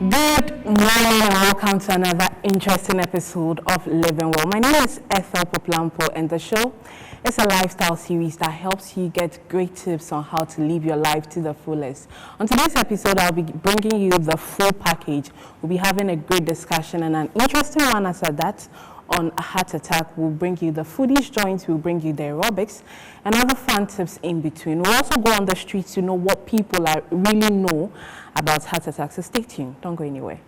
Good morning and welcome to another interesting episode of Living Well. My name is Ethel Poplampo and the show is a lifestyle series that helps you get great tips on how to live your life to the fullest. On today's episode, I'll be bringing you the full package. We'll be having a great discussion and an interesting one as at that on a heart attack. We'll bring you the foodish joints, we'll bring you the aerobics and other fun tips in between. We'll also go on the streets to know what people really know about heart attacks. So stay tuned, don't go anywhere.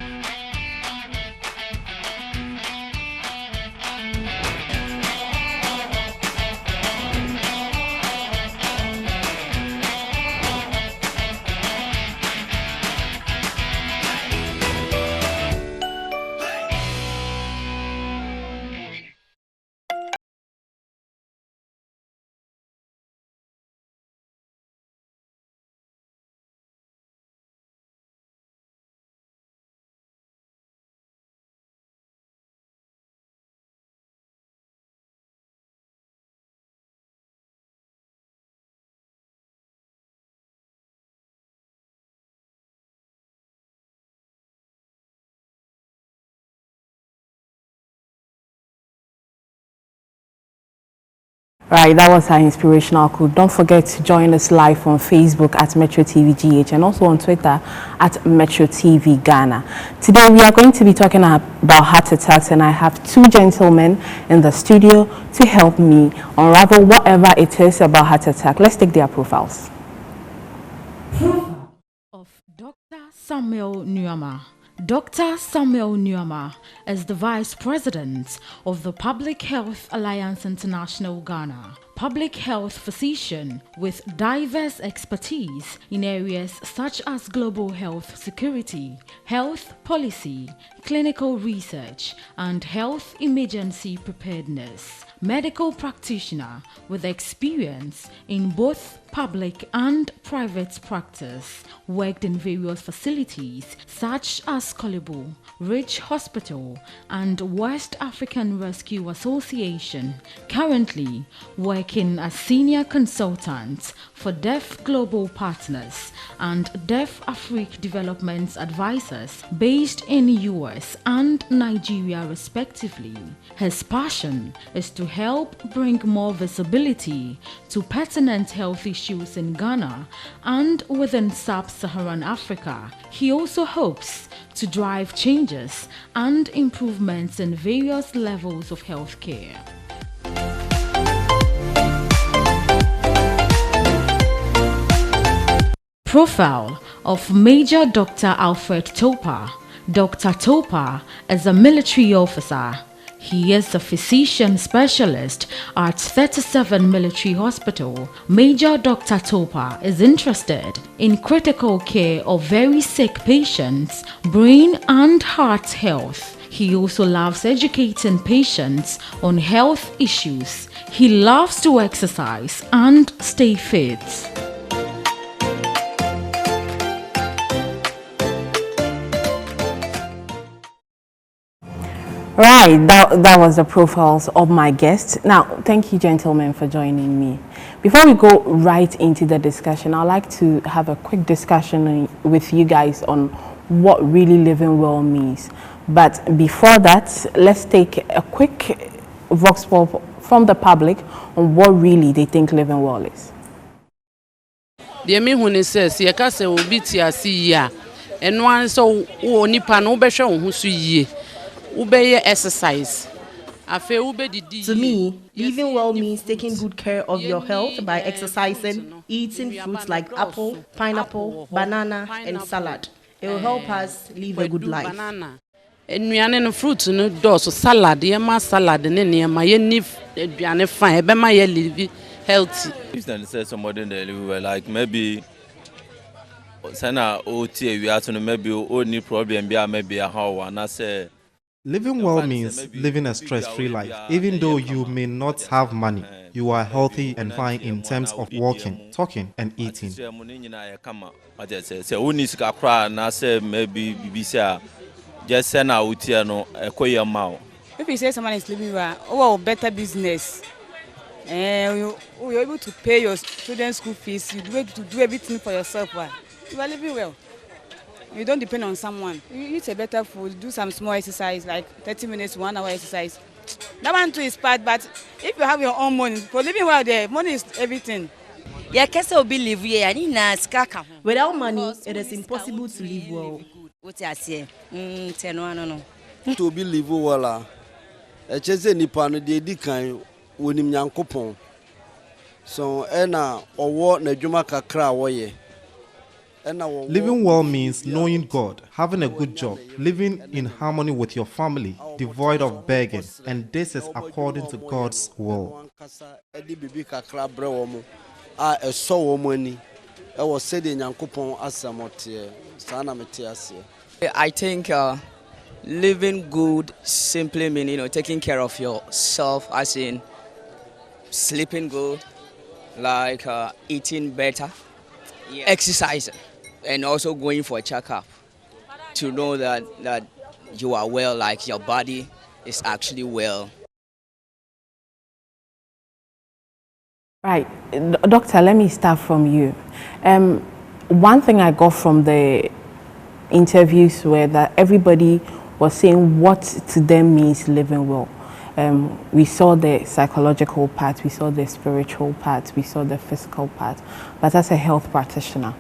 Right, that was our inspirational quote. Don't forget to join us live on Facebook at Metro TV GH and also on Twitter at Metro TV Ghana. Today we are going to be talking about heart attacks, and I have two gentlemen in the studio to help me unravel whatever it is about heart attack. Let's take their profiles. Of Dr. Samuel Nuama. Dr. Samuel Nuama is the Vice President of the Public Health Alliance International Ghana, public health physician with diverse expertise in areas such as global health security, health policy, clinical research, and health emergency preparedness. Medical practitioner with experience in both public and private practice, worked in various facilities such as Kolibu, Ridge Hospital, and West African Rescue Association, currently working as senior consultant for Deaf Global Partners and Deaf Afrique Development Advisors based in US and Nigeria respectively. His passion is to help bring more visibility to pertinent health issues in Ghana and within sub-Saharan Africa. He also hopes to drive changes and improvements in various levels of healthcare. Profile of Major Dr. Alfred Topa. Dr. Topa is a military officer. He is a physician specialist at 37 Military Hospital. Major Dr. Topa is interested in critical care of very sick patients, brain and heart health. He also loves educating patients on health issues. He loves to exercise and stay fit. Right, that was the profiles of my guests. Now, thank you, gentlemen, for joining me. Before we go right into the discussion, I'd like to have a quick discussion with you guys on what really living well means. But before that, let's take a quick vox pop from the public on what really they think living well is. The me says, "You can't say we beat ya see ya, and one so only pan obesha who see ye." Exercise. To me, living well means taking good care of your health by exercising, eating fruits like apple, pineapple, banana, and salad. It will help us live a good life. And fruits no dose salad, yama salad, and then my nif, and fine, but my live healthy. If then say somebody in the live like maybe Sana OT, we are to maybe only problem be maybe a how and I say. Living well means living a stress-free life. Even though you may not have money, you are healthy and fine in terms of walking, talking, and eating. If you say someone is living well, oh, better business, you're able to pay your students' school fees, you do everything for yourself, you are living well. You don't depend on someone. You eat a better food, do some small exercise, like 30 minutes, 1 hour exercise. That one too is part, but if you have your own money, for living well there, money is everything. Without money, it is impossible to live well. To be live well, a chese nipano de dikan wonim nyankopon. So ena owo na dwuma kakra woye. Living well means knowing God, having a good job, living in harmony with your family, devoid of begging, and this is according to God's will. I think living good simply means, taking care of yourself, as in sleeping good, like eating better, exercising, and also going for a checkup to know that you are well, like your body is actually well. Right. Doctor, let me start from you. One thing I got from the interviews were that everybody was saying what to them means living well. We saw the psychological part, we saw the spiritual part, we saw the physical part. But as a health practitioner,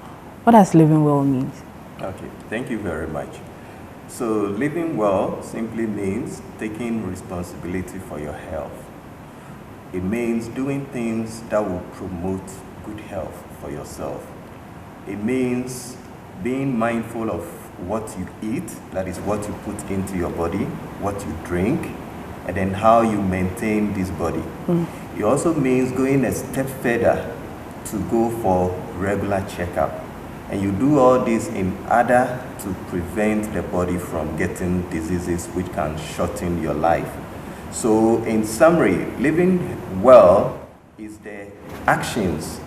what does living well mean? Okay, thank you very much. So living well simply means taking responsibility for your health. It means doing things that will promote good health for yourself. It means being mindful of what you eat, that is what you put into your body, what you drink, and then how you maintain this body. It also means going a step further to go for regular checkup. And you do all this in order to prevent the body from getting diseases which can shorten your life. So in summary, living well is the actions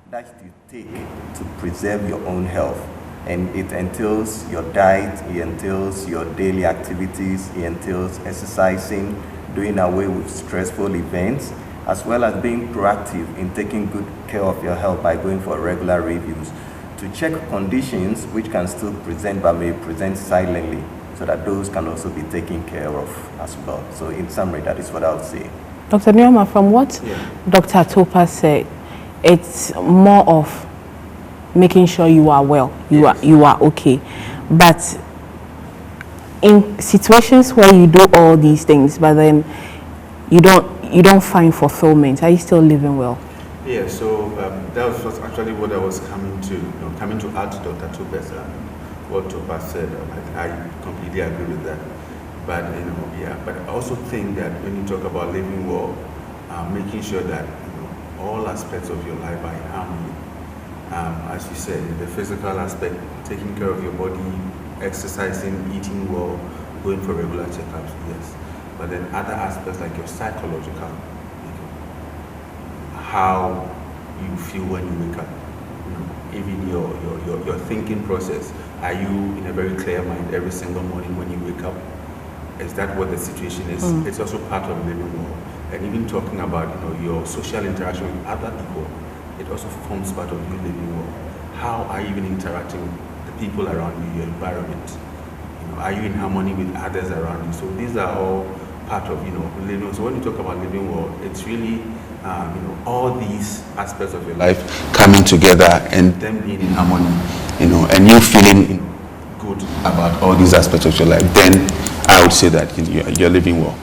that you take to preserve your own health. And it entails your diet, it entails your daily activities, it entails exercising, doing away with stressful events, as well as being proactive in taking good care of your health by going for regular reviews to check conditions which can still present but may present silently, so that those can also be taken care of as well. So in summary, that is what I would say. Dr. Nyoma, from what Dr. Topa said, it's more of making sure you are well, you are okay. But in situations where you do all these things, but then you don't find fulfillment, are you still living well? Yeah, so that was actually what I was coming to add to Dr. Topa's what Topa said. I completely agree with that. But but I also think that when you talk about living well, making sure that all aspects of your life are in harmony. As you said, the physical aspect, taking care of your body, exercising, eating well, going for regular checkups, yes. But then other aspects like your psychological, how you feel when you wake up, even your thinking process. Are you in a very clear mind every single morning when you wake up? Is that what the situation is? It's also part of living well. And even talking about your social interaction with other people, it also forms part of you living well. How are you even interacting with the people around you, your environment? Are you in harmony with others around you? So these are all part of living. So when you talk about living well, it's really all these aspects of your life coming together and them being in harmony, and you feeling good about all these aspects of your life. Then I would say that you're living well.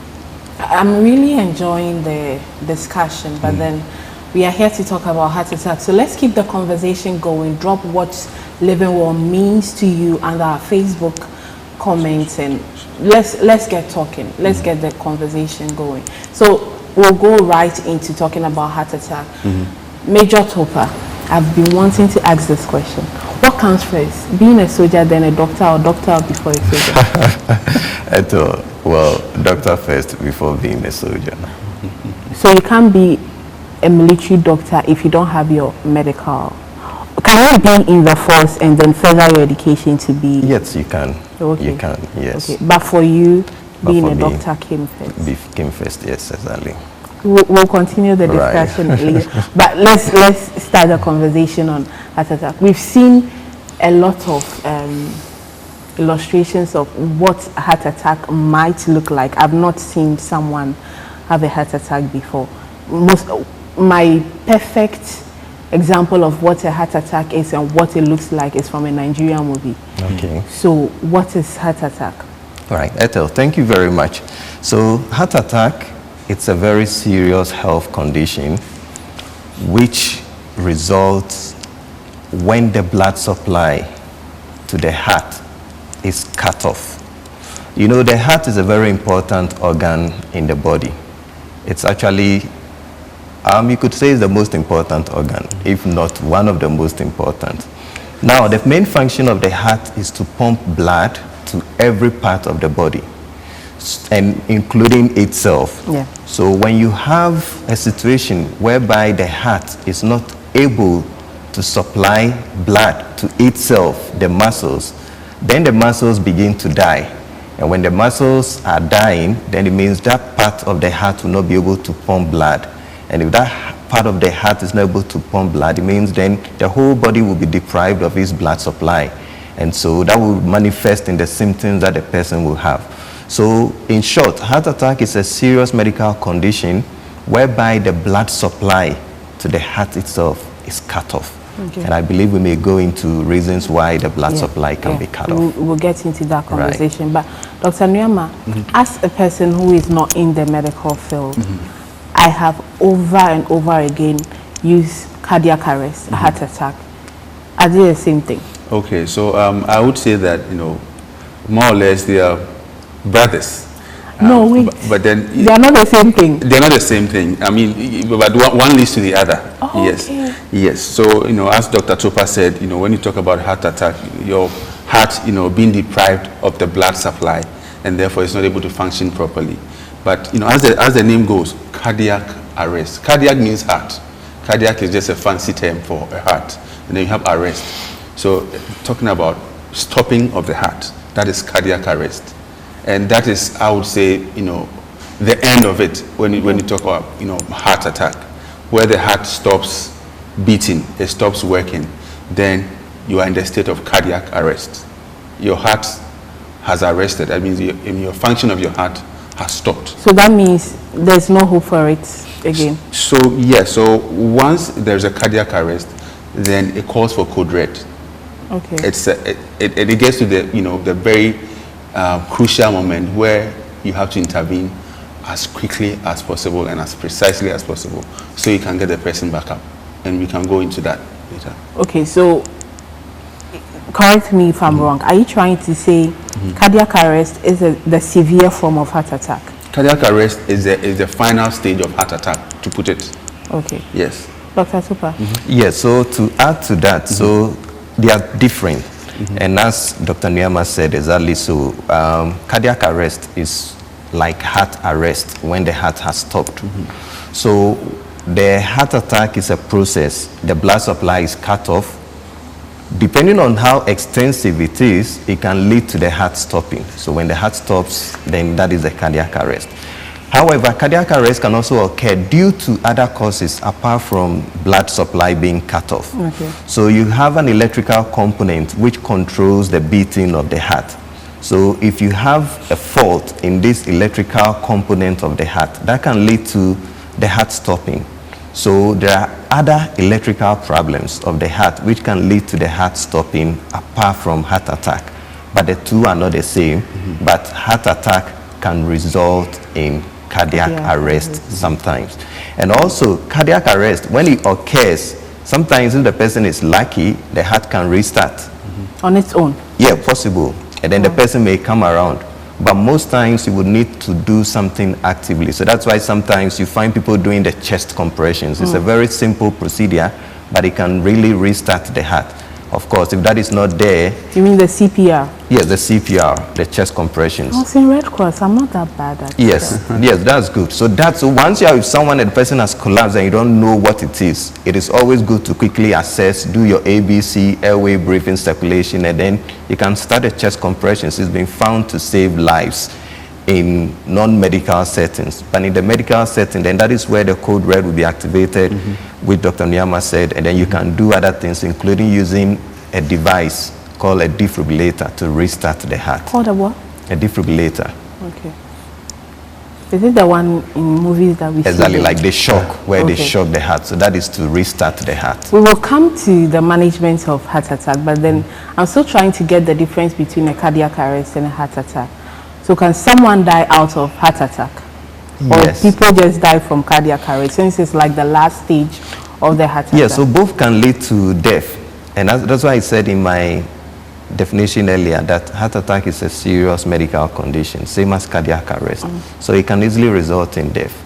I'm really enjoying the discussion, but then we are here to talk about heart attack. So let's keep the conversation going. Drop what living well means to you under our Facebook comments, and let's get talking. Let's get the conversation going. So we'll go right into talking about heart attack. Major Topa, I've been wanting to ask this question. What comes first, being a soldier, then a doctor, or doctor before a soldier? Well, doctor first before being a soldier. So you can't be a military doctor if you don't have your medical. Can you be in the force and then further your education to be? Yes, you can. Okay. You can, yes. Okay. But for you, being a doctor came first. Came first, yes, exactly. We'll continue the discussion later. But let's start the conversation on heart attack. We've seen a lot of illustrations of what a heart attack might look like. I've not seen someone have a heart attack before. My perfect example of what a heart attack is and what it looks like is from a Nigerian movie. Okay. So what is heart attack? All right, Ethel, thank you very much. So heart attack, it's a very serious health condition which results when the blood supply to the heart is cut off. You know, the heart is a very important organ in the body. It's actually, you could say it's the most important organ, if not one of the most important. Now, the main function of the heart is to pump blood to every part of the body, and including itself. Yeah. So when you have a situation whereby the heart is not able to supply blood to itself, the muscles, then the muscles begin to die. And when the muscles are dying, then it means that part of the heart will not be able to pump blood. And if that part of the heart is not able to pump blood, it means then the whole body will be deprived of its blood supply. And so that will manifest in the symptoms that the person will have. So in short, heart attack is a serious medical condition whereby the blood supply to the heart itself is cut off. Okay. And I believe we may go into reasons why the blood supply can be cut off. We'll get into that conversation. Right. But Dr. Nneoma, as a person who is not in the medical field, I have over and over again used cardiac arrest, heart attack. Are they the same thing? Okay, so I would say that, you know, more or less they are brothers. No, wait. But then they are not the same thing. They're not the same thing. I mean, but one leads to the other. Oh, yes. Okay. Yes. So, you know, as Dr. Topa said, you know, when you talk about heart attack, your heart, you know, being deprived of the blood supply, and therefore it's not able to function properly. But, you know, as the name goes, cardiac arrest. Cardiac means heart. Cardiac is just a fancy term for a heart. And then you have arrest. So talking about stopping of the heart, that is cardiac arrest. And that is, I would say, you know, the end of it when you talk about, you know, heart attack, where the heart stops beating, it stops working, then you are in the state of cardiac arrest. Your heart has arrested. That means your function of your heart has stopped. So that means there's no hope for it again? So, yes. So once there's a cardiac arrest, then it calls for code red. Okay. It gets to the, you know, the very crucial moment where you have to intervene as quickly as possible and as precisely as possible so you can get the person back up, and we can go into that later. Okay, so correct me if I'm wrong. Are you trying to say cardiac arrest is the severe form of heart attack? Cardiac arrest is the final stage of heart attack, to put it. Okay. Yes. Dr. Tupa? Yes, so to add to that, so they are different. And as Dr. Nneoma said exactly, so cardiac arrest is like heart arrest when the heart has stopped. So the heart attack is a process. The blood supply is cut off. Depending on how extensive it is, it can lead to the heart stopping. So when the heart stops, then that is a cardiac arrest. However, cardiac arrest can also occur due to other causes apart from blood supply being cut off. Okay. So you have an electrical component which controls the beating of the heart. So if you have a fault in this electrical component of the heart, that can lead to the heart stopping. So there are other electrical problems of the heart which can lead to the heart stopping apart from heart attack. But the two are not the same, but heart attack can result in cardiac arrest sometimes. And also cardiac arrest, when it occurs, sometimes if the person is lucky, the heart can restart. On its own? Yeah, possible. And then the person may come around. But most times you would need to do something actively. So that's why sometimes you find people doing the chest compressions. It's a very simple procedure, but it can really restart the heart. Of course, if that is not there... You mean the CPR? Yes, the CPR, the chest compressions. I was in Red Cross. I'm not that bad at it. Yes, yes, that's good. So once you are with someone and the person has collapsed and you don't know what it is always good to quickly assess, do your ABC, airway, breathing, circulation, and then you can start the chest compressions. It's been found to save lives in non-medical settings. But in the medical setting, then that is where the code red will be activated, which Dr. Nneoma said, and then you can do other things, including using a device call a defibrillator to restart the heart. Called a what? A defibrillator. Okay. Is it the one in movies that we see? Exactly, like the shock, where they shock the heart. So that is to restart the heart. We will come to the management of heart attack, but then I'm still trying to get the difference between a cardiac arrest and a heart attack. So can someone die out of heart attack? Yes. Or people just die from cardiac arrest, since it's like the last stage of the heart attack? Yeah, so both can lead to death. And that's why I said in my definition earlier that heart attack is a serious medical condition, same as cardiac arrest. So it can easily result in death.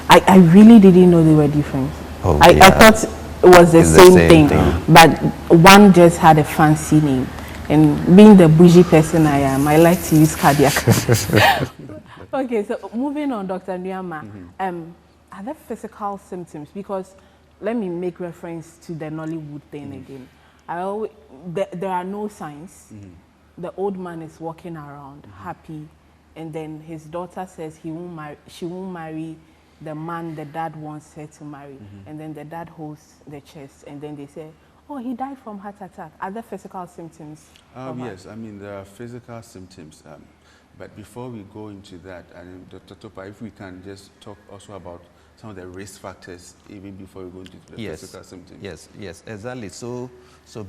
I really didn't know they were different. Oh, I thought it was the same thing, but one just had a fancy name. And being the bougie person I am, I like to use cardiac. Okay, so moving on, Dr. Nuama, are there physical symptoms? Because let me make reference to the Nollywood thing again. There are no signs. The old man is walking around happy, and then his daughter says she won't marry the man the dad wants her to marry, and then the dad holds the chest, and then they say, oh, he died from heart attack. Are there physical symptoms? Yes, I mean, there are physical symptoms. But before we go into that, and Dr. Topa, if we can just talk also about some of the risk factors even before we go into the physical symptoms. Yes, exactly. So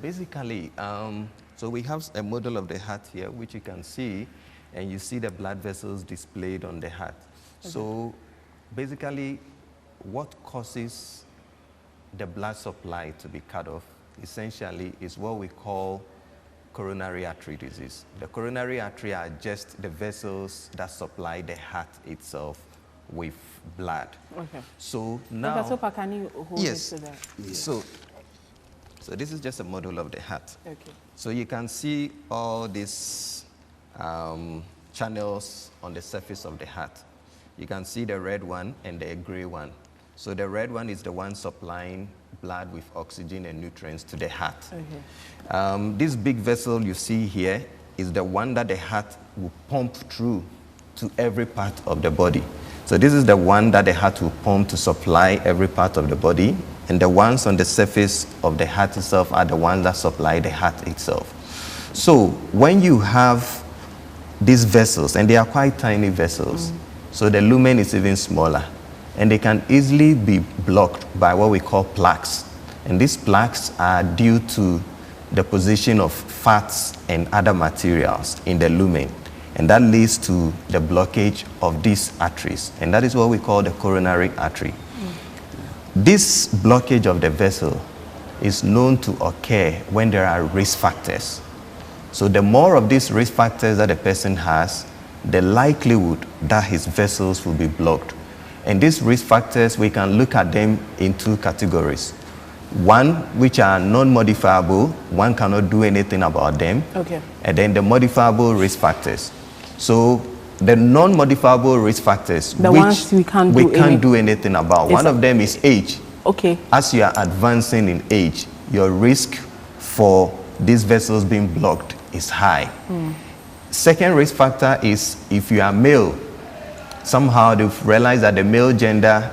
basically, so we have a model of the heart here, which you can see, and you see the blood vessels displayed on the heart. Okay. So basically, what causes the blood supply to be cut off essentially is what we call coronary artery disease. The coronary artery are just the vessels that supply the heart itself with blood. Okay. So now, Dr. can you hold it to that? Yes. So this is just a model of the heart. Okay. So you can see all these channels on the surface of the heart. You can see the red one and the gray one. So the red one is the one supplying blood with oxygen and nutrients to the heart. Okay. This big vessel you see here is the one that the heart will pump through to every part of the body. So this is the one that the heart will pump to supply every part of the body, and the ones on the surface of the heart itself are the ones that supply the heart itself. So when you have these vessels, and they are quite tiny vessels, so the lumen is even smaller, and they can easily be blocked by what we call plaques. And these plaques are due to the position of fats and other materials in the lumen. And that leads to the blockage of these arteries. And that is what we call the coronary artery. This blockage of the vessel is known to occur when there are risk factors. So the more of these risk factors that a person has, the likelihood that his vessels will be blocked. And these risk factors, we can look at them in two categories. One, which are non-modifiable, one cannot do anything about them. Okay. And then the modifiable risk factors. So the non-modifiable risk factors, the ones we can't do anything about. One of them is age. Okay. As you are advancing in age, your risk for these vessels being blocked is high. Second risk factor is if you are male. Somehow they've realized that the male gender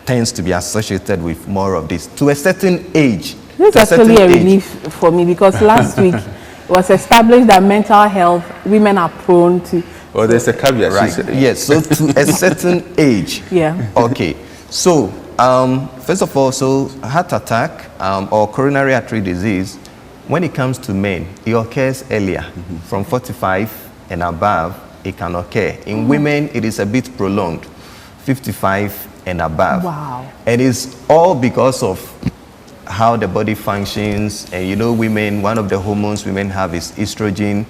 tends to be associated with more of this. To a certain age. This is actually a relief for me, because last week it was established that mental health, women are prone to. Oh, there's a caveat. Right. Yes, so to a certain age. Yeah. Okay. So, first of all, so heart attack or coronary artery disease, when it comes to men, it occurs earlier. From 45 and above, it can occur. In women, it is a bit prolonged, 55 and above. Wow. And it's all because of how the body functions. And you know, women, one of the hormones women have is estrogen,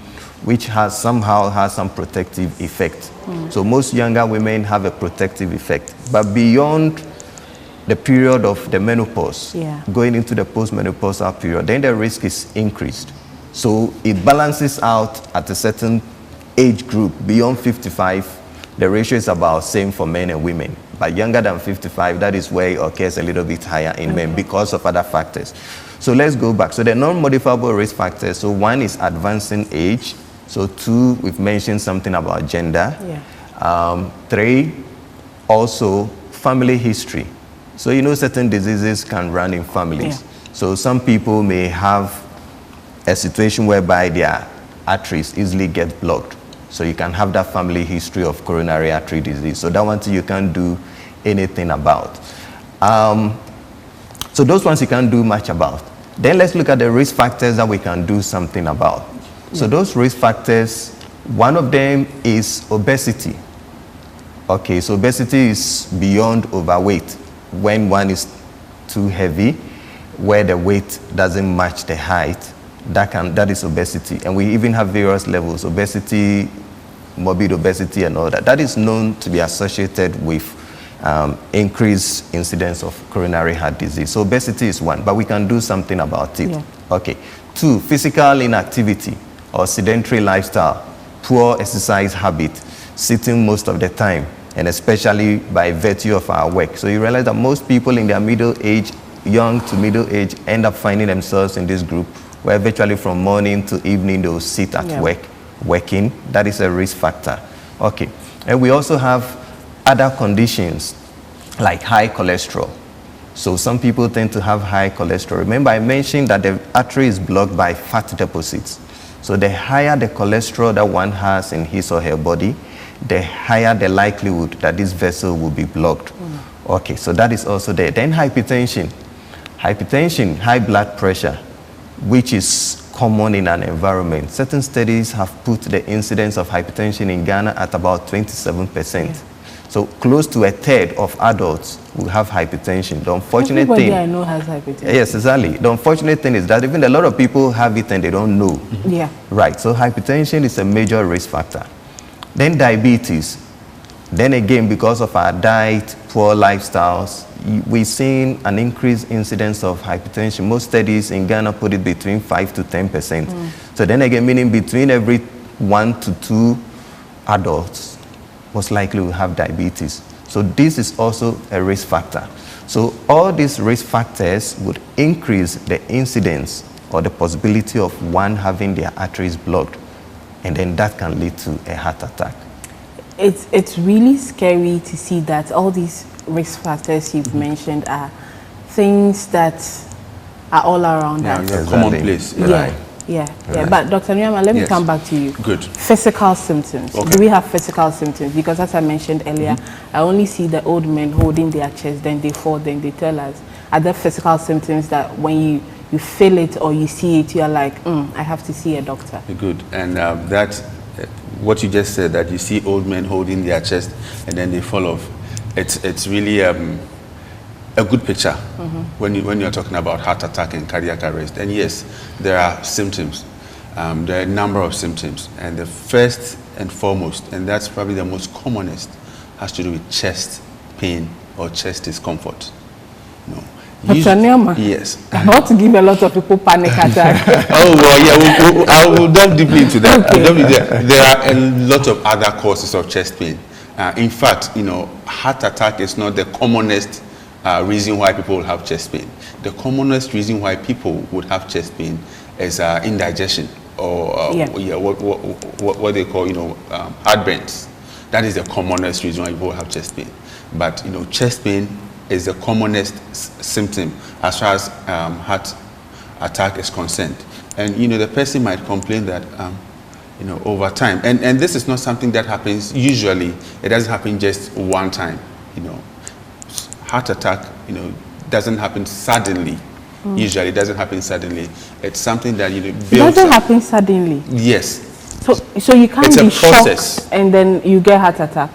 which somehow has some protective effect. So most younger women have a protective effect. But beyond the period of the menopause, going into the postmenopausal period, then the risk is increased. So it balances out at a certain age group. Beyond 55, the ratio is about same for men and women. But younger than 55, that is where it occurs a little bit higher in men because of other factors. So let's go back. So the non-modifiable risk factors, so one is advancing age. So two, we've mentioned something about gender. Three, also family history. So you know certain diseases can run in families. So some people may have a situation whereby their arteries easily get blocked. So you can have that family history of coronary artery disease. So that one thing you can't do anything about. So those ones you can't do much about. Then let's look at the risk factors that we can do something about. So those risk factors, one of them is obesity. Okay, so obesity is beyond overweight. When one is too heavy, where the weight doesn't match the height, that is obesity. And we even have various levels: obesity, morbid obesity, and all that. That is known to be associated with increased incidence of coronary heart disease. So obesity is one, but we can do something about it. Yeah. Okay. 2, physical inactivity or sedentary lifestyle, poor exercise habit, sitting most of the time, and especially by virtue of our work. So you realize that most people in their middle age, young to middle age, end up finding themselves in this group where virtually from morning to evening they will sit at work, working. That is a risk factor. Okay. And we also have other conditions like high cholesterol. So some people tend to have high cholesterol. Remember, I mentioned that the artery is blocked by fat deposits. So the higher the cholesterol that one has in his or her body, the higher the likelihood that this vessel will be blocked. Okay, so that is also there. Then hypertension. Hypertension, high blood pressure, which is common in an environment. Certain studies have put the incidence of hypertension in Ghana at about 27%. Yeah. So close to a third of adults will have hypertension. The unfortunate thing, I know has hypertension. Yes, exactly. The unfortunate thing is that even a lot of people have it and they don't know. Yeah. Right. So hypertension is a major risk factor. Then diabetes. Then again, because of our diet, poor lifestyles, we're seeing an increased incidence of hypertension. Most studies in Ghana put it between 5 to 10%. So then again, meaning between every 1 to 2 adults, most likely will have diabetes. So this is also a risk factor. So all these risk factors would increase the incidence or the possibility of one having their arteries blocked, and then that can lead to a heart attack. It's really scary to see that all these risk factors you've mentioned are things that are all around us. Yeah, commonplace. Right. Yeah. But Dr. Nyama, let me come back to you. Good. Physical symptoms. Okay. Do we have physical symptoms? Because as I mentioned earlier, I only see the old men holding their chest, then they fall, then they tell us. Are there physical symptoms that when you feel it or you see it, you're like, I have to see a doctor? Good. And that's what you just said, that you see old men holding their chest and then they fall off. It's really a good picture when you're talking about heart attack and cardiac arrest. And yes, there are symptoms. There are a number of symptoms. And the first and foremost, and that's probably the most commonest, has to do with chest pain or chest discomfort. Dr. Nyama, yes. I want to give a lot of people panic attack. Oh, well, yeah, I will delve deeply into that. Okay. There are a lot of other causes of chest pain. In fact, heart attack is not the commonest reason why people will have chest pain. The commonest reason why people would have chest pain is indigestion or what they call heartburns. That is the commonest reason why people have chest pain. But chest pain is the commonest symptom as far as heart attack is concerned. And the person might complain that over time, and this is not something that happens usually. It doesn't happen just one time. Heart attack doesn't happen suddenly. Usually it doesn't happen suddenly. It's something that builds. It doesn't happen suddenly. Yes. So you can't be shocked and then you get heart attack.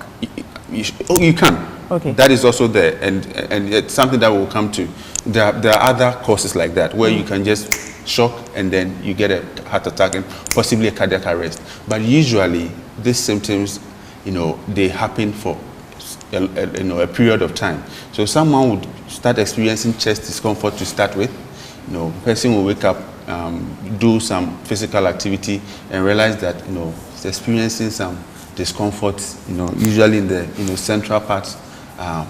You can. Okay. That is also there, and it's something that will come to. There are other causes like that where you can just shock and then you get a heart attack and possibly a cardiac arrest. But usually these symptoms, they happen for a period of time. So someone would start experiencing chest discomfort to start with. The person will wake up, do some physical activity, and realize that he's experiencing some discomfort. Usually in the central parts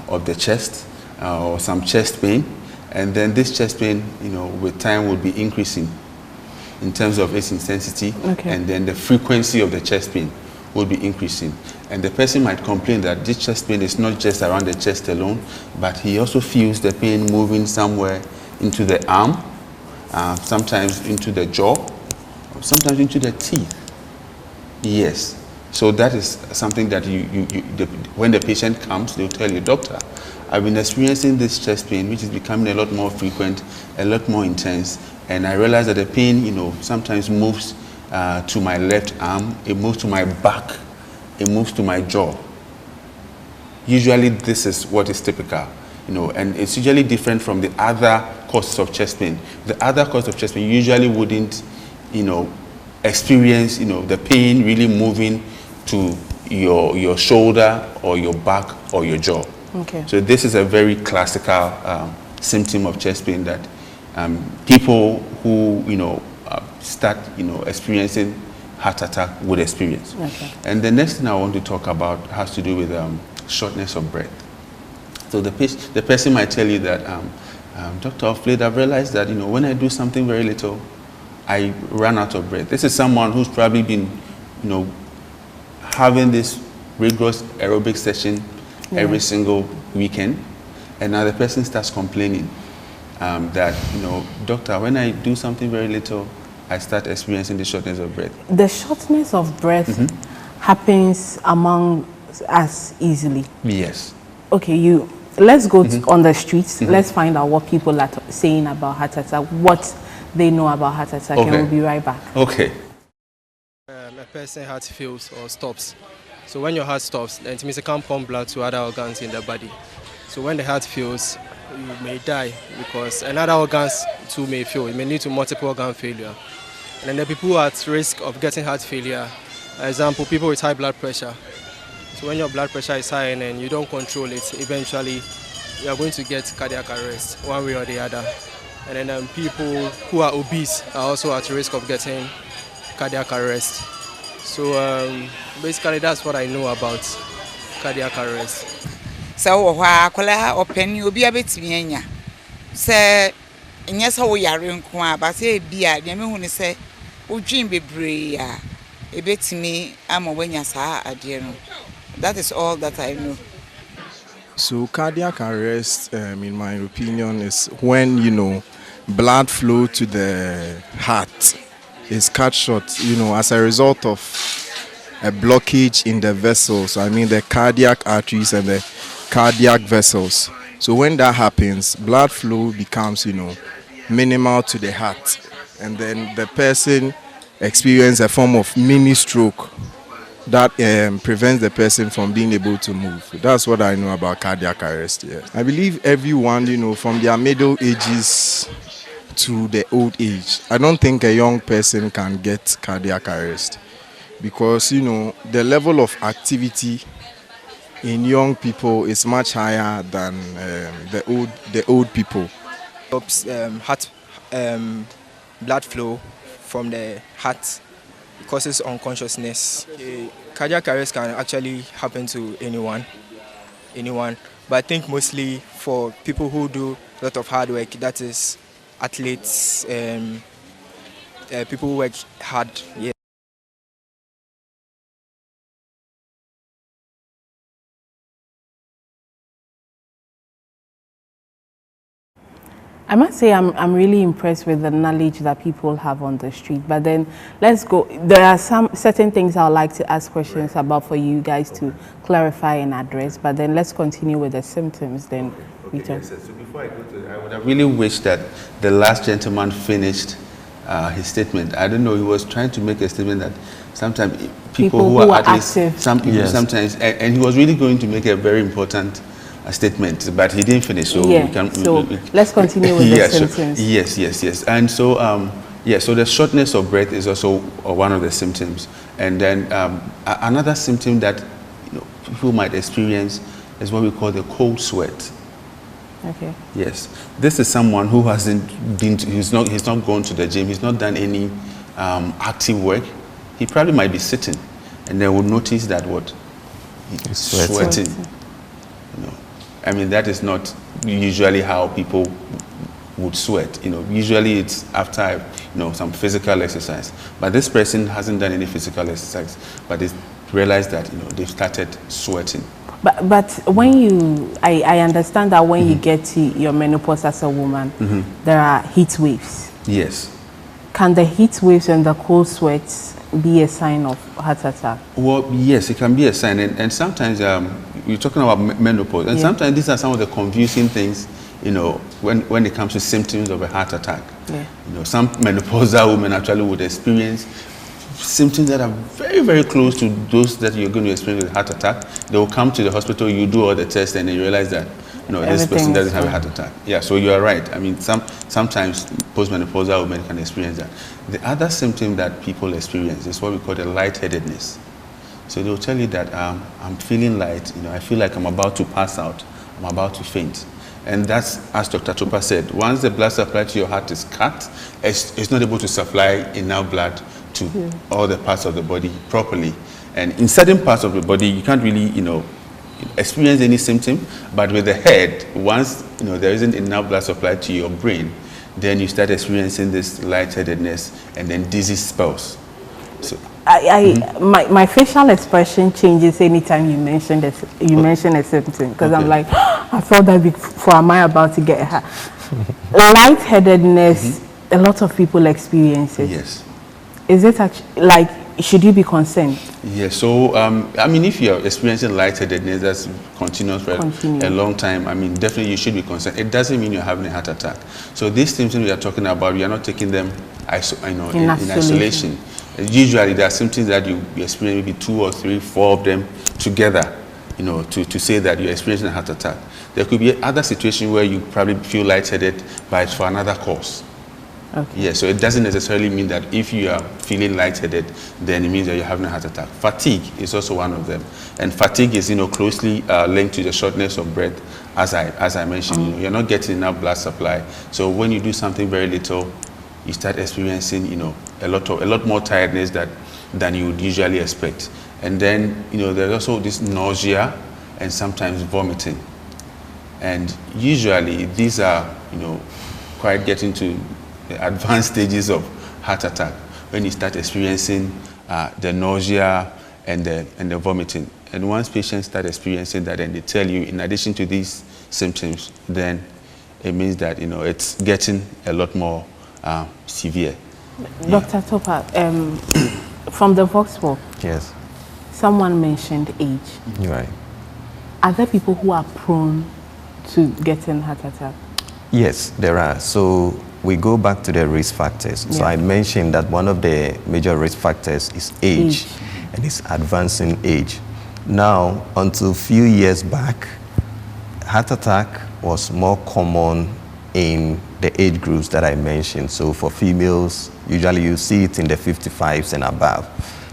of the chest or some chest pain, and then this chest pain with time will be increasing in terms of its intensity, and then the frequency of the chest pain will be increasing, and the person might complain that this chest pain is not just around the chest alone, but he also feels the pain moving somewhere into the arm, sometimes into the jaw, sometimes into the teeth. Yes. So that is something that when the patient comes, they'll tell you, doctor, I've been experiencing this chest pain, which is becoming a lot more frequent, a lot more intense, and I realize that the pain, sometimes moves to my left arm, it moves to my back, it moves to my jaw. Usually this is what is typical, and it's usually different from the other causes of chest pain. The other cause of chest pain usually wouldn't, experience, the pain really moving to your shoulder or your back or your jaw. Okay. So this is a very classical symptom of chest pain that people who start experiencing heart attack would experience. Okay. And the next thing I want to talk about has to do with shortness of breath. So the person might tell you that, Dr. of late, I've realized that when I do something very little, I run out of breath. This is someone who's probably been having this rigorous aerobic session every single weekend, and now the person starts complaining that, doctor, when I do something very little, I start experiencing the shortness of breath. The shortness of breath happens among us easily. Yes. Okay, let's go on the streets. Let's find out what people are saying about heart attack, what they know about heart attack, and we'll be right back. Okay. A person heart fails or stops. So when your heart stops, then it means it can't pump blood to other organs in the body. So when the heart fails, you may die because another organs too may fail. It may lead to multiple organ failure. And then the people who are at risk of getting heart failure, for example, people with high blood pressure. So when your blood pressure is high and then you don't control it, eventually you are going to get cardiac arrest one way or the other. And then people who are obese are also at risk of getting cardiac arrest. So basically that's what I know about cardiac arrest. So akola open obi abetimi anya say nya so wo yare nko a ba say bia de me hu ne say odwin bebre a ebetimi ama wanya saa ade no. That is all that I know. So cardiac arrest, in my opinion, is when, blood flow to the heart is cut short, as a result of a blockage in the vessels. I mean the cardiac arteries and the cardiac vessels. So when that happens, blood flow becomes, minimal to the heart. And then the person experiences a form of mini stroke that prevents the person from being able to move. That's what I know about cardiac arrest. Yeah. I believe everyone, from their middle ages to the old age, I don't think a young person can get cardiac arrest because, the level of activity in young people is much higher than the old people. Heart blood flow from the heart causes unconsciousness. Cardiac arrest can actually happen to anyone, but I think mostly for people who do a lot of hard work, that is athletes, people who work hard. Yeah. I must say I'm really impressed with the knowledge that people have on the street. But then let's go. There are some certain things I'd like to ask questions about for you guys to clarify and address. But then let's continue with the symptoms. Then we talk. Yes, so before I go to, I would have really wished that the last gentleman finished his statement. I don't know. He was trying to make a statement that sometimes people who are active, some people sometimes, and he was really going to make a very important statement, but he didn't finish. So let's continue with the symptoms. Yes. And so, so the shortness of breath is also one of the symptoms. And then another symptom that people might experience is what we call the cold sweat. Okay. Yes, this is someone who hasn't been. He's not gone to the gym. He's not done any active work. He probably might be sitting, and they will notice that he's sweating. I mean, that is not usually how people would sweat. Usually it's after some physical exercise. But this person hasn't done any physical exercise, but they realized that they've started sweating. But when I understand that when you get to your menopause as a woman, there are heat waves. Yes. can the heat waves and the cold sweats be a sign of heart attack? Well, yes, it can be a sign. And sometimes you're talking about menopause. And sometimes these are some of the confusing things, you know, when it comes to symptoms of a heart attack. Yeah. You know, some menopausal women actually would experience symptoms that are very, very close to those that you're going to experience with a heart attack. They will come to the hospital, you do all the tests, and then you realize that, you know, this person doesn't have a heart attack. Yeah, so you are right. I mean, sometimes postmenopausal women can experience that. The other symptom that people experience is what we call the lightheadedness. So they'll tell you that I'm feeling light, you know, I feel like I'm about to pass out, I'm about to faint. And that's, as Dr. Topa said, once the blood supply to your heart is cut, it's not able to supply enough blood to all the parts of the body properly. And in certain parts of the body, you can't really, you know, experience any symptom, but with the head, once, you know, there isn't enough blood supply to your brain, then you start experiencing this lightheadedness and then dizzy spells. So my facial expression changes anytime you mention mention a symptom, because I'm like, I felt that before. Am I about to get her? Lightheadedness, a lot of people experience it. Yes. Is it actually, like, should you be concerned? Yes. So I mean, if you're experiencing lightheadedness that's continuous for a long time, I mean, definitely you should be concerned. It doesn't mean you're having a heart attack. So these symptoms we are talking about, we are not taking them in isolation. Usually there are symptoms that you experience, maybe 2 or 3, 4 of them together, you know, to say that you're experiencing a heart attack. There could be other situations where you probably feel lightheaded, but it's for another cause. Okay. Yeah, so it doesn't necessarily mean that if you are feeling lightheaded, then it means that you're having a heart attack. Fatigue is also one of them. And fatigue is, you know, closely linked to the shortness of breath, as I mentioned. You know, you're not getting enough blood supply. So when you do something very little, you start experiencing, you know, a lot more tiredness than you would usually expect. And then, you know, there's also this nausea and sometimes vomiting. And usually these are, you know, quite getting to the advanced stages of heart attack, when you start experiencing the nausea and the vomiting. And once patients start experiencing that and they tell you, in addition to these symptoms, then it means that, you know, it's getting a lot more severe. Dr. Topa, from the Vox Pop, yes, someone mentioned age. You're right. Are there people who are prone to getting heart attack? Yes, there are. So we go back to the risk factors. So I mentioned that one of the major risk factors is age. And it's advancing age. Now, until a few years back, heart attack was more common in the age groups that I mentioned. So for females, usually you see it in the 55s and above.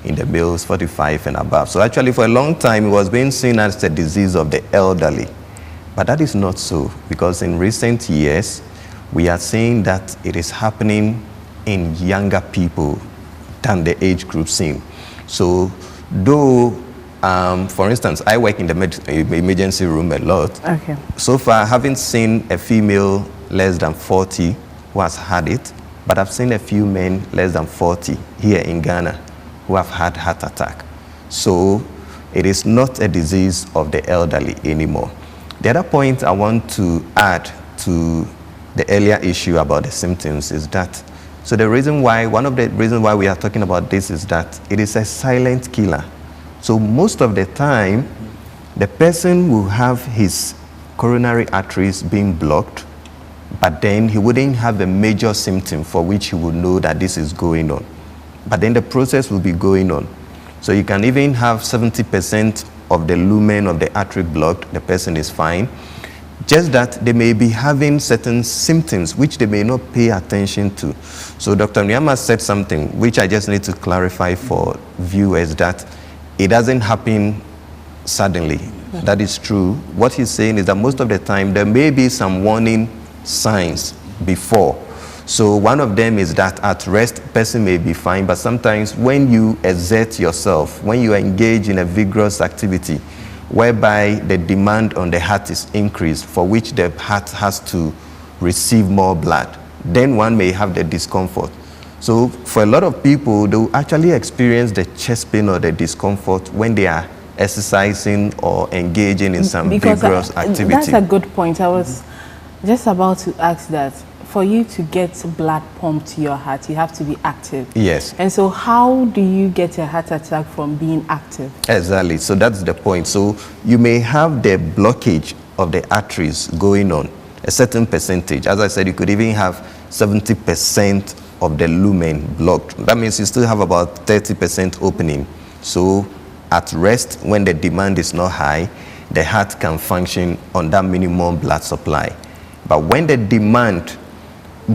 In the males, 45 and above. So actually for a long time, it was being seen as the disease of the elderly. But that is not so, because in recent years, we are seeing that it is happening in younger people than the age group seen. So though, for instance, I work in the emergency room a lot. Okay. So far, I haven't seen a female less than 40 who has had it, but I've seen a few men less than 40 here in Ghana who have had heart attack. So it is not a disease of the elderly anymore. The other point I want to add to the earlier issue about the symptoms is that, so one of the reasons why we are talking about this is that it is a silent killer. So most of the time, the person will have his coronary arteries being blocked, but then he wouldn't have a major symptom for which he would know that this is going on. But then the process will be going on. So you can even have 70% of the lumen of the artery blocked, the person is fine. Just that they may be having certain symptoms which they may not pay attention to. So Dr. Nyama said something which I just need to clarify for viewers, that it doesn't happen suddenly. That is true. What he's saying is that most of the time there may be some warning signs before. So one of them is that at rest, person may be fine, but sometimes when you exert yourself, when you engage in a vigorous activity, whereby the demand on the heart is increased, for which the heart has to receive more blood, then one may have the discomfort. So for a lot of people, they will actually experience the chest pain or the discomfort when they are exercising or engaging in some vigorous activity. That's a good point. I was just about to ask that. for you to get blood pumped to your heart, you have to be active. Yes. And so how do you get a heart attack from being active? Exactly. So that's the point. So you may have the blockage of the arteries going on, a certain percentage. As I said, you could even have 70% of the lumen blocked. That means you still have about 30% opening. So at rest, when the demand is not high, the heart can function on that minimum blood supply. But when the demand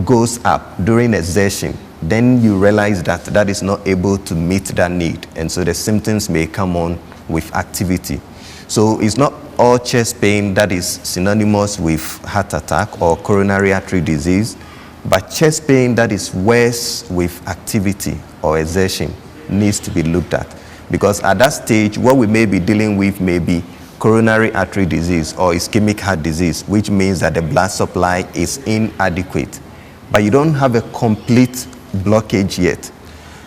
goes up during exertion, then you realize that that is not able to meet that need. And so the symptoms may come on with activity. So it's not all chest pain that is synonymous with heart attack or coronary artery disease, but chest pain that is worse with activity or exertion needs to be looked at. Because at that stage, what we may be dealing with may be coronary artery disease or ischemic heart disease, which means that the blood supply is inadequate. But you don't have a complete blockage yet.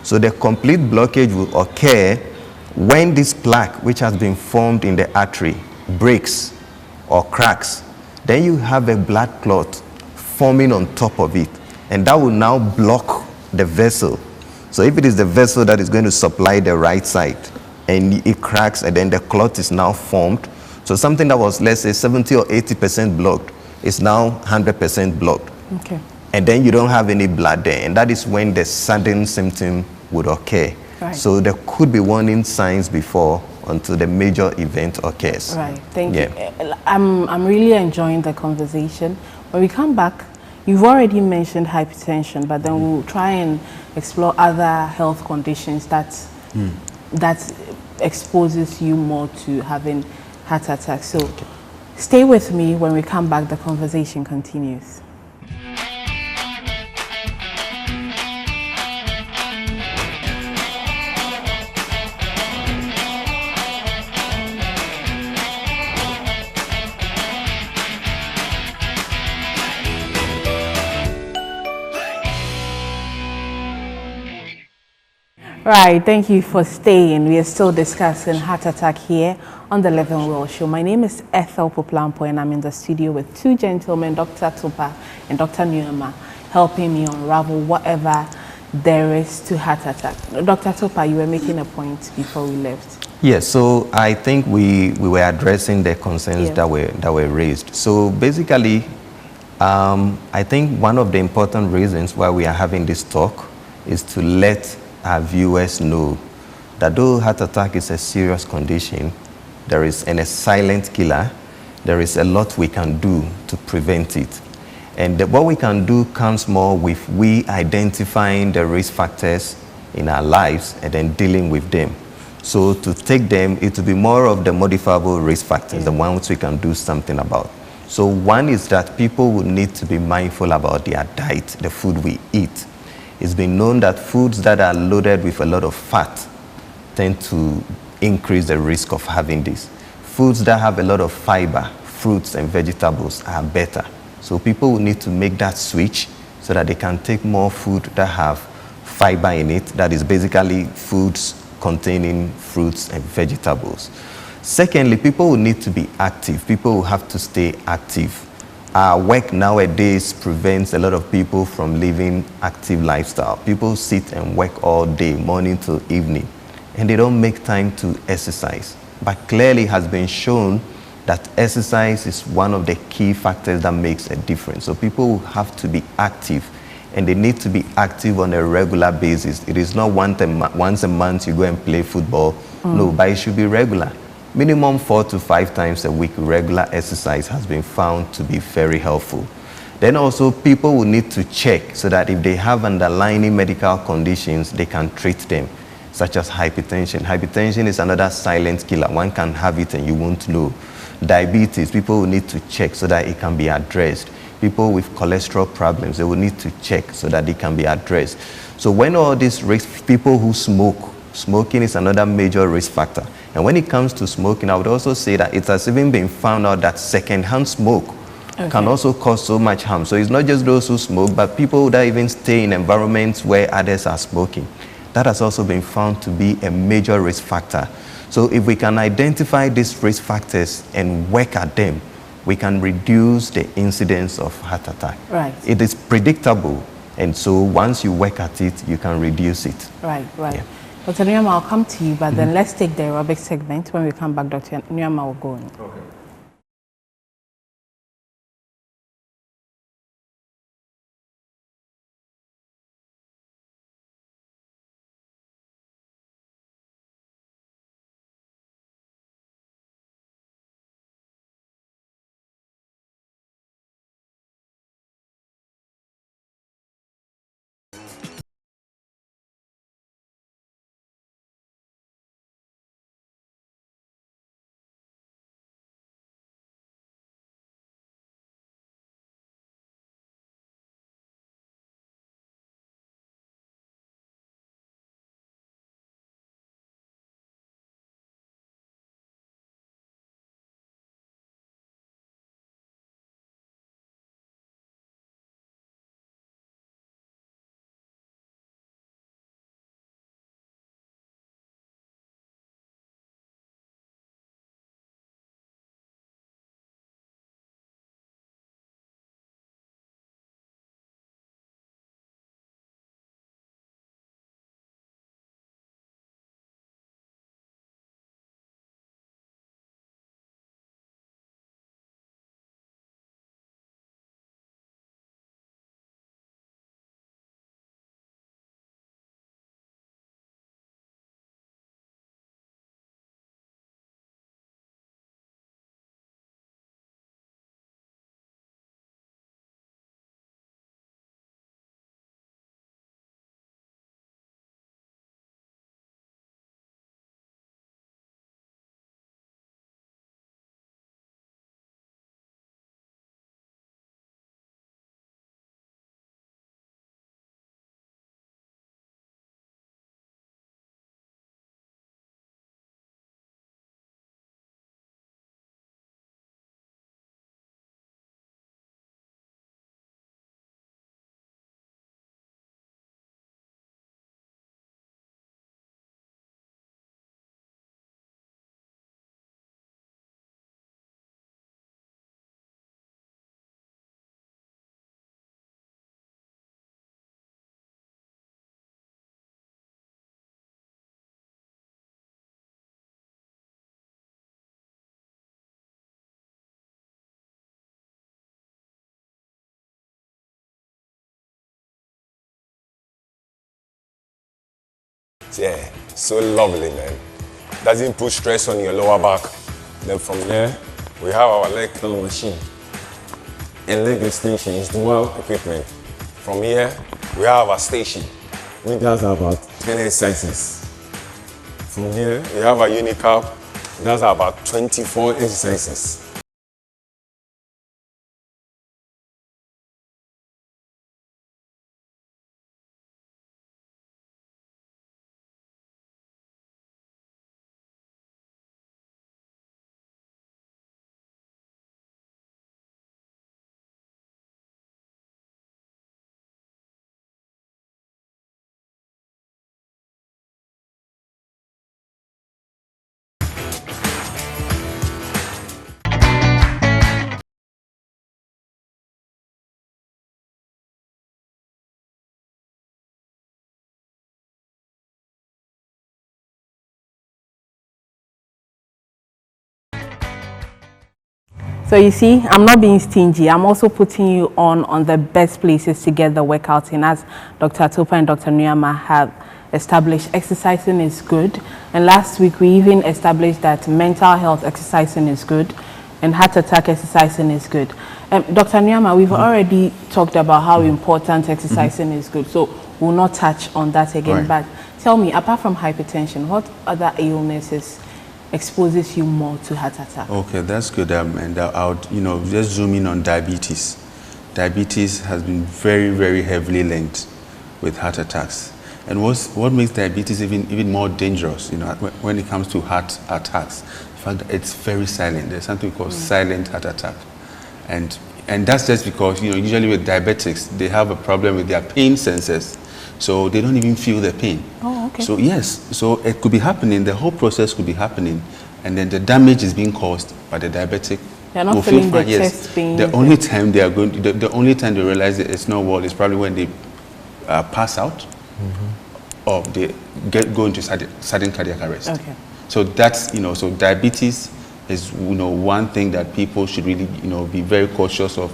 So the complete blockage will occur when this plaque, which has been formed in the artery, breaks or cracks. Then you have a blood clot forming on top of it, and that will now block the vessel. So if it is the vessel that is going to supply the right side and it cracks and then the clot is now formed, so something that was, let's say, 70 or 80% blocked is now 100% blocked. Okay. And then you don't have any blood there, and that is when the sudden symptom would occur. Right. So there could be warning signs before until the major event occurs. Right, thank you. I'm really enjoying the conversation. When we come back, you've already mentioned hypertension, but then we'll try and explore other health conditions that exposes you more to having heart attacks. So stay with me. When we come back, the conversation continues. Right, thank you for staying. We are still discussing heart attack here on the Living Well Show. My name is Ethel Poplampo, and I'm in the studio with two gentlemen, Dr. Tupa and Dr. Nuama, helping me unravel whatever there is to heart attack. Dr. Tupa, you were making a point before we left. Yes, so I think we were addressing the concerns that were raised. So basically, I think one of the important reasons why we are having this talk is to let our viewers know that though heart attack is a serious condition, there is a silent killer. There is a lot we can do to prevent it. And what we can do comes more with we identifying the risk factors in our lives and then dealing with them. So to take them, it will be more of the modifiable risk factors, the ones we can do something about. So one is that people will need to be mindful about their diet, the food we eat. It's been known that foods that are loaded with a lot of fat tend to increase the risk of having this. Foods that have a lot of fiber, fruits and vegetables are better. So people will need to make that switch so that they can take more food that have fiber in it, that is basically foods containing fruits and vegetables. Secondly, people will need to be active. People will have to stay active. Our work nowadays prevents a lot of people from living active lifestyle. People sit and work all day, morning till evening, and they don't make time to exercise. But clearly it has been shown that exercise is one of the key factors that makes a difference. So people will have to be active, and they need to be active on a regular basis. It is not once a month you go and play football. No, but it should be regular. Minimum 4 to 5 times a week, regular exercise has been found to be very helpful. Then also people will need to check so that if they have underlying medical conditions, they can treat them, such as hypertension. Hypertension is another silent killer. One can have it and you won't know. Diabetes, people will need to check so that it can be addressed. People with cholesterol problems, they will need to check so that they can be addressed. So when all these risk, people who smoke, smoking is another major risk factor. And when it comes to smoking, I would also say that it has even been found out that secondhand smoke can also cause so much harm. So it's not just those who smoke, but people that even stay in environments where others are smoking. That has also been found to be a major risk factor. So if we can identify these risk factors and work at them, we can reduce the incidence of heart attack. Right. It is predictable, and so once you work at it, you can reduce it. Right, right. Yeah. Dr. Nyama, I'll come to you, but then let's take the aerobic segment. When we come back, Dr. Nyama will go on. Okay. Yeah, so lovely, man. Doesn't put stress on your lower back. Then from there, we have our leg curl machine. And leg extension is dual equipment. From here, we have our station, which does about 10 exercises. From here, we have our unicap, that's about 24 exercises. So you see, I'm not being stingy. I'm also putting you on the best places to get the workout in. As Dr. Topa and Dr. Nyama have established, exercising is good. And last week, we even established that mental health exercising is good and heart attack exercising is good. Dr. Nyama, we've already talked about how important exercising is good. So we'll not touch on that again. But tell me, apart from hypertension, what other illnesses exposes you more to heart attack? Okay, that's good. And I would, just zoom in on diabetes. Diabetes has been very, very heavily linked with heart attacks. And what makes diabetes even more dangerous, when it comes to heart attacks, in fact, it's very silent. There's something called silent heart attack. And that's just because, usually with diabetics, they have a problem with their pain sensors. So they don't even feel the pain. Oh, okay. So yes, so it could be happening, the whole process could be happening, and then the damage is being caused by the diabetic They're not will feeling feel fine. the Yes. chest pain. The only time they are going, the only time they realize that it's not well is probably when they pass out, or they go into sudden cardiac arrest. Okay. So that's, so diabetes is, one thing that people should really, be very cautious of.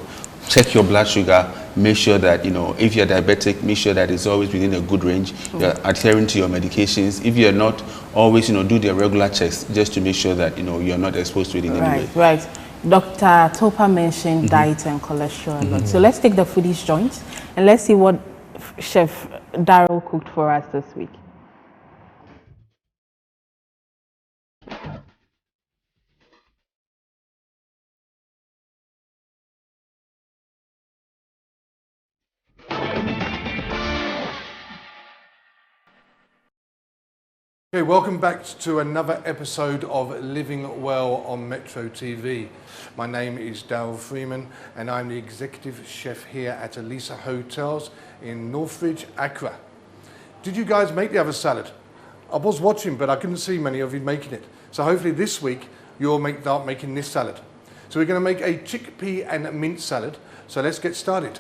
Check your blood sugar. Make sure that, if you're diabetic, make sure that it's always within a good range. You're adhering to your medications. If you're not, always, do the regular checks just to make sure that, you're not exposed to it in any way. Right. Dr. Topa mentioned diet and cholesterol a lot. So let's take the foodies joint and let's see what Chef DARRYL cooked for us this week. Okay, welcome back to another episode of Living Well on Metro TV. My name is DARRYL Freeman and I'm the executive chef here at ALISA Hotels in Northridge, Accra. Did you guys make the other salad? I was watching, but I couldn't see many of you making it. So hopefully this week you'll start making this salad. So we're going to make a chickpea and mint salad. So let's get started.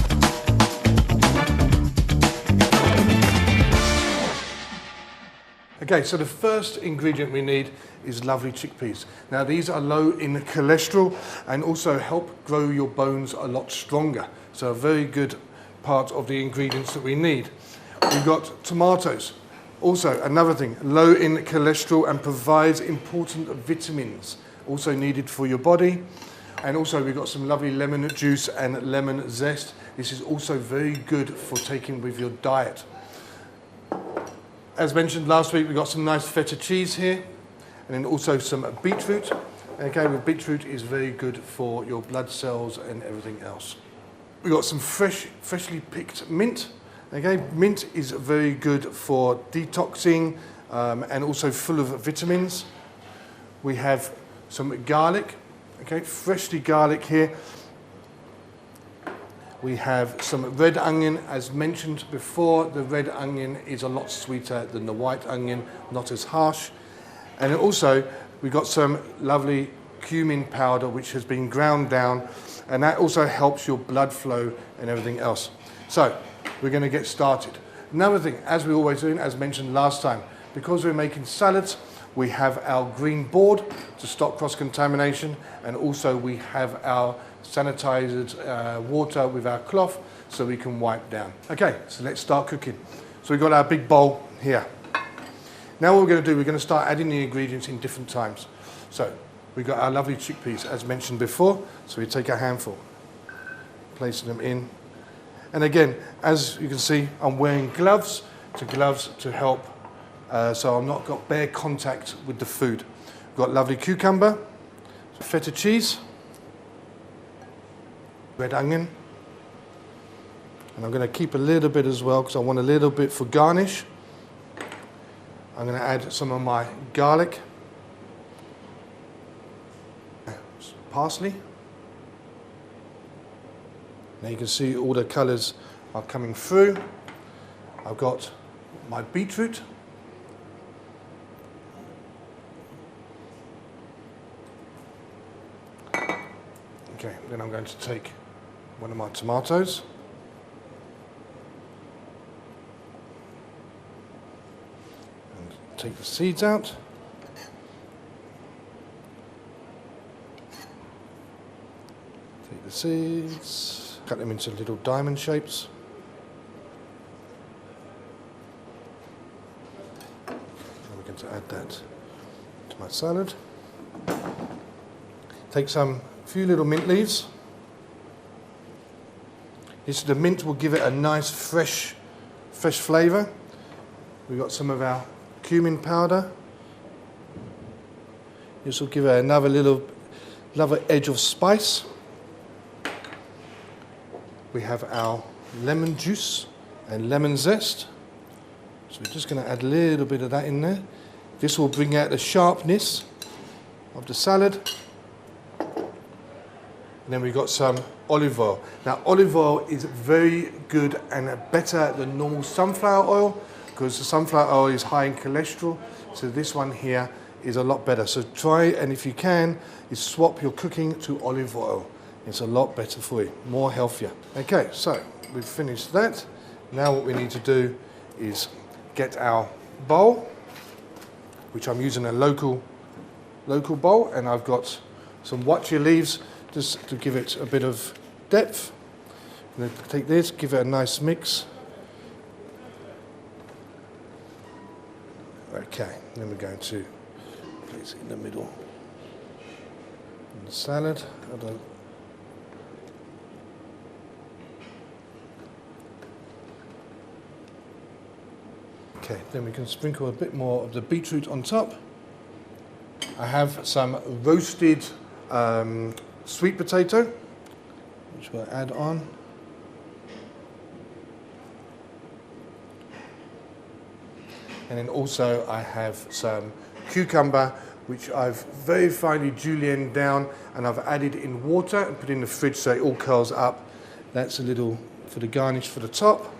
Okay, so the first ingredient we need is lovely chickpeas. Now these are low in cholesterol and also help grow your bones a lot stronger. So a very good part of the ingredients that we need. We've got tomatoes. Also another thing, low in cholesterol and provides important vitamins, also needed for your body. And also we've got some lovely lemon juice and lemon zest. This is also very good for taking with your diet. As mentioned last week, we've got some nice feta cheese here, and then also some beetroot. Okay, with beetroot is very good for your blood cells and everything else. We've got some freshly picked mint. Okay, mint is very good for detoxing and also full of vitamins. We have some garlic. Okay, freshly garlic here. We have some red onion. As mentioned before, the red onion is a lot sweeter than the white onion, not as harsh. And then also, we've got some lovely cumin powder, which has been ground down, and that also helps your blood flow and everything else. So, we're going to get started. Another thing, as we always do, as mentioned last time, because we're making salads, we have our green board to stop cross-contamination, and also we have our sanitized water with our cloth so we can wipe down. Okay, so let's start cooking. So we've got our big bowl here. Now what we're going to do, we're going to start adding the ingredients in different times. So we've got our lovely chickpeas as mentioned before, so we take a handful, placing them in. And again, as you can see, I'm wearing gloves to help so I'm not got bare contact with the food. We've got lovely cucumber, feta cheese, red onion, and I'm going to keep a little bit as well because I want a little bit for garnish. I'm going to add some of my garlic, parsley. Now you can see all the colours are coming through. I've got my beetroot. Okay, then I'm going to take one of my tomatoes. And take the seeds out. Take the seeds, cut them into little diamond shapes. And we're going to add that to my salad. Take some few little mint leaves. The mint will give it a nice fresh flavour. We've got some of our cumin powder. This will give it another edge of spice. We have our lemon juice and lemon zest. So we're just going to add a little bit of that in there. This will bring out the sharpness of the salad. And then we've got some olive oil. Now olive oil is very good and better than normal sunflower oil because the sunflower oil is high in cholesterol. So this one here is a lot better. So try, and if you can, is swap your cooking to olive oil. It's a lot better for you, more healthier. Okay, so we've finished that. Now what we need to do is get our bowl, which I'm using a local bowl, and I've got some watcha leaves just to give it a bit of depth. I'm going to take this, give it a nice mix. Okay, then we're going to place it in the middle. And the salad. Okay, then we can sprinkle a bit more of the beetroot on top. I have some roasted sweet potato, which we'll add on. And then also I have some cucumber, which I've very finely julienne down, and I've added in water and put in the fridge so it all curls up. That's a little for the garnish for the top.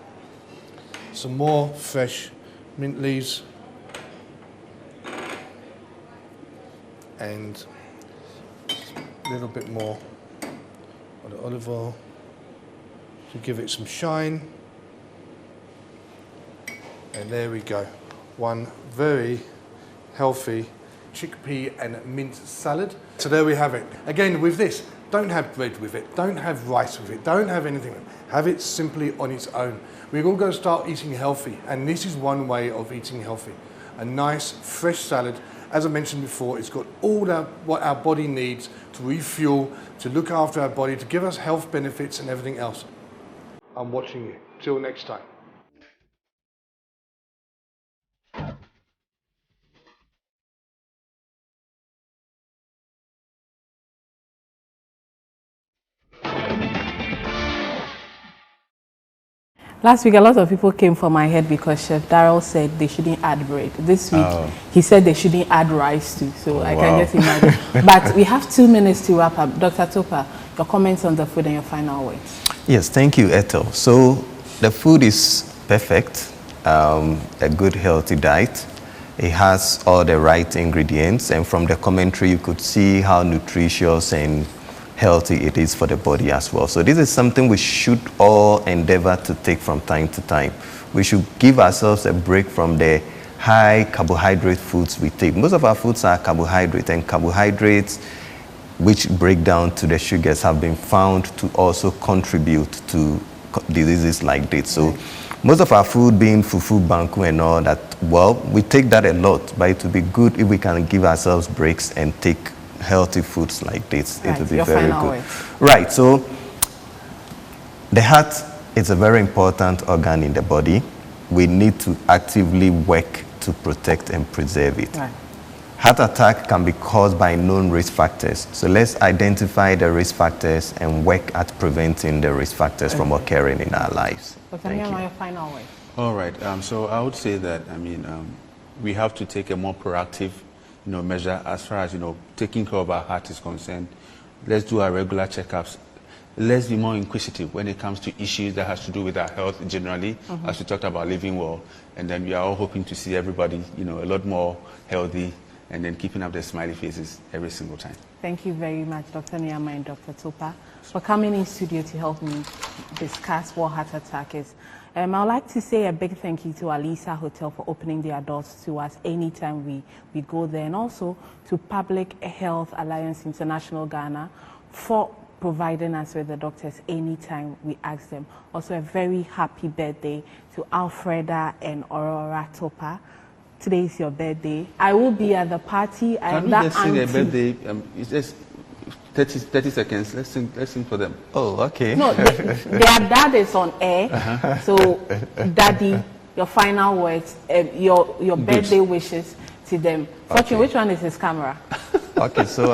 Some more fresh mint leaves. And a little bit more of the olive oil to give it some shine. And there we go. One very healthy chickpea and mint salad. So there we have it. Again, with this, don't have bread with it, don't have rice with it, don't have anything. Have it simply on its own. We're all going to start eating healthy, and this is one way of eating healthy. A nice, fresh salad. As I mentioned before, it's got all what our body needs to refuel, to look after our body, to give us health benefits and everything else. I'm watching you. Till next time. Last week, a lot of people came for my head because Chef Darryl said they shouldn't add bread. This week, he said they shouldn't add rice too. So I can just imagine. But we have 2 minutes to wrap up. Dr. Topa, your comments on the food and your final words. Yes, thank you, Ethel. So the food is perfect, a good healthy diet. It has all the right ingredients, and from the commentary, you could see how nutritious and healthy it is for the body as well. So this is something we should all endeavor to take from time to time. We should give ourselves a break from the high carbohydrate foods we take. Most of our foods are carbohydrate, and carbohydrates, which break down to the sugars, have been found to also contribute to diseases like this. So most of our food being fufu, banku and all that, well, we take that a lot, but it would be good if we can give ourselves breaks and take healthy foods like this. It would be very good. Right, so the heart is a very important organ in the body. We need to actively work to protect and preserve it. Right. Heart attack can be caused by known risk factors. So let's identify the risk factors and work at preventing the risk factors from occurring in our lives. Thank you. Your final word. All right, so I would say that, we have to take a more proactive measure as far as, taking care of our heart is concerned. Let's do our regular checkups. Let's be more inquisitive when it comes to issues that has to do with our health generally, as we talked about living well. And then we are all hoping to see everybody, a lot more healthy, and then keeping up their smiley faces every single time. Thank you very much, Dr. Nyama and Dr. Topa, for coming in studio to help me discuss what heart attack is. I would like to say a big thank you to ALISA Hotel for opening their doors to us anytime we go there, and also to Public Health Alliance International Ghana for providing us with the doctors anytime we ask them. Also, a very happy birthday to Alfreda and Aurora Topa. Today is your birthday. I will be at the party. I am that auntie. Can we just sing a birthday? It's just 30 seconds. Let's sing for them. Oh, okay. No, their dad is on air. So, Daddy, your final words, your birthday wishes to them. Fortune, which one is his camera? Okay, so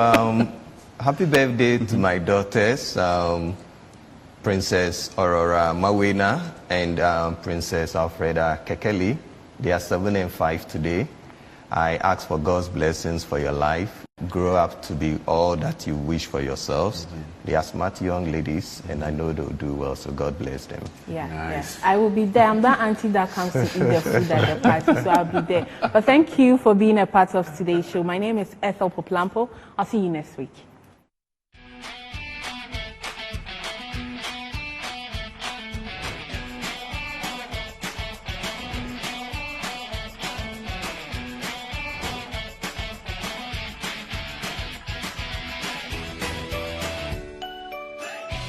happy birthday to my daughters, Princess Aurora Mawena and Princess Alfreda Kekeli. They are 7 and 5 today. I ask for God's blessings for your life. grow up to be all that you wish for yourselves. They are smart young ladies, and I know they'll do well, so God bless them. Yeah, nice. I will be there. I'm that auntie that comes to eat the food at the party, so I'll be there. But thank you for being a part of today's show. My name is Ethel Poplampo. I'll see you next week.